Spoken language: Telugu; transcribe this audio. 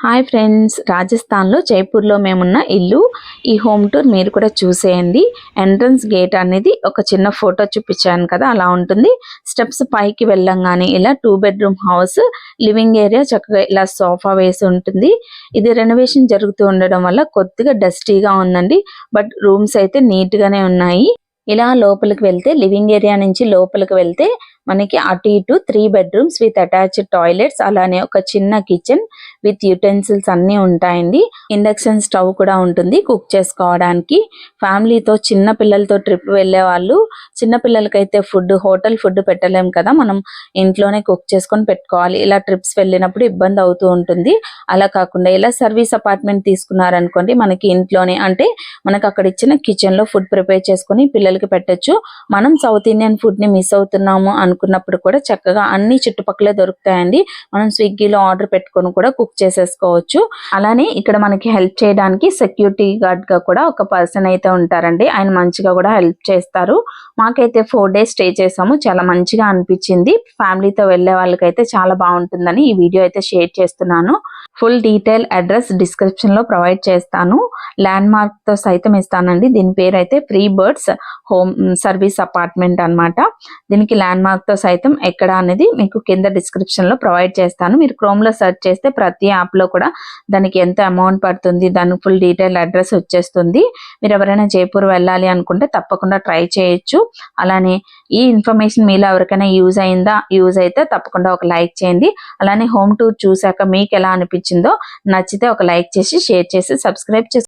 హాయ్ ఫ్రెండ్స్, రాజస్థాన్లో జైపూర్లో మేమున్న ఇల్లు. ఈ హోమ్ టూర్ మీరు కూడా చూసేయండి. ఎంట్రన్స్ గేట్ అనేది ఒక చిన్న ఫోటో చూపించాను కదా, అలా ఉంటుంది. స్టెప్స్ పైకి వెళ్ళంగానే ఇలా 2 బెడ్రూమ్ హౌస్, లివింగ్ ఏరియా చక్కగా ఇలా సోఫా వేసి ఉంటుంది. ఇది రెనోవేషన్ జరుగుతూ ఉండడం వల్ల కొద్దిగా డస్టీగా ఉందండి, బట్ రూమ్స్ అయితే నీట్ గానే ఉన్నాయి. ఇలా లోపలికి వెళ్తే, లివింగ్ ఏరియా నుంచి లోపలికి వెళ్తే మనకి అటు ఇటు 3 బెడ్రూమ్స్ విత్ అటాచ్డ్ టాయిలెట్స్, అలానే ఒక చిన్న కిచెన్ విత్ యుటెన్సిల్స్ అన్నీ ఉంటాయండి. ఇండక్షన్ స్టవ్ కూడా ఉంటుంది కుక్ చేసుకోవడానికి. ఫ్యామిలీతో చిన్న పిల్లలతో ట్రిప్ వెళ్ళే వాళ్ళు, చిన్న పిల్లలకైతే హోటల్ ఫుడ్ పెట్టలేం కదా, మనం ఇంట్లోనే కుక్ చేసుకొని పెట్టుకోవాలి. ఇలా ట్రిప్స్ వెళ్ళినప్పుడు ఇబ్బంది అవుతూ ఉంటుంది. అలా కాకుండా ఇలా సర్వీస్ అపార్ట్మెంట్ తీసుకున్నారనుకోండి, మనకి ఇంట్లోనే అంటే మనకు అక్కడ ఇచ్చిన కిచెన్ లో ఫుడ్ ప్రిపేర్ చేసుకొని పిల్లలకి పెట్టొచ్చు. మనం సౌత్ ఇండియన్ ఫుడ్ ని మిస్ అవుతున్నాము అనుకున్నప్పుడు కూడా చక్కగా అన్ని చుట్టుపక్కలే దొరుకుతాయండి. మనం స్విగ్గీలో ఆర్డర్ పెట్టుకొని కూడా కుక్ చేసేసుకోవచ్చు. అలానే ఇక్కడ మనకి హెల్ప్ చేయడానికి సెక్యూరిటీ గార్డ్ గా కూడా ఒక పర్సన్ అయితే ఉంటారండి. ఆయన మంచిగా కూడా హెల్ప్ చేస్తారు. మాకైతే 4 days స్టే చేసాము. చాలా మంచిగా అనిపించింది. ఫ్యామిలీతో వెళ్లే వాళ్ళకైతే చాలా బాగుంటుందని ఈ వీడియో అయితే షేర్ చేస్తున్నాను. ఫుల్ డీటెయిల్ అడ్రస్ డిస్క్రిప్షన్ లో ప్రొవైడ్ చేస్తాను. ల్యాండ్ మార్క్ తో సైతం ఇస్తానండి. దీని పేరు అయితే free birds home service apartment అన్నమాట. దీనికి ల్యాండ్ మార్క్ తో సైతం ఎక్కడ అనేది మీకు కింద డిస్క్రిప్షన్ లో ప్రొవైడ్ చేస్తాను. మీరు క్రోమ్ లో సెర్చ్ చేస్తే ప్రతి యాప్ లో కూడా దానికి ఎంత అమౌంట్ పడుతుంది, దానికి ఫుల్ డీటెయిల్ అడ్రస్ వచ్చేస్తుంది. మీరు ఎవరైనా జైపూర్ వెళ్ళాలి అనుకుంటే తప్పకుండా ట్రై చేయొచ్చు. అలానే ఈ ఇన్ఫర్మేషన్ మీలో ఎవరికైనా యూజ్ అయితే తప్పకుండా ఒక లైక్ చేయండి. అలానే హోమ్ టూర్ చూసాక మీకు ఎలా అనిపించిందో నచ్చితే ఒక లైక్ చేసి షేర్ చేసి సబ్స్క్రైబ్ చేసుకోండి.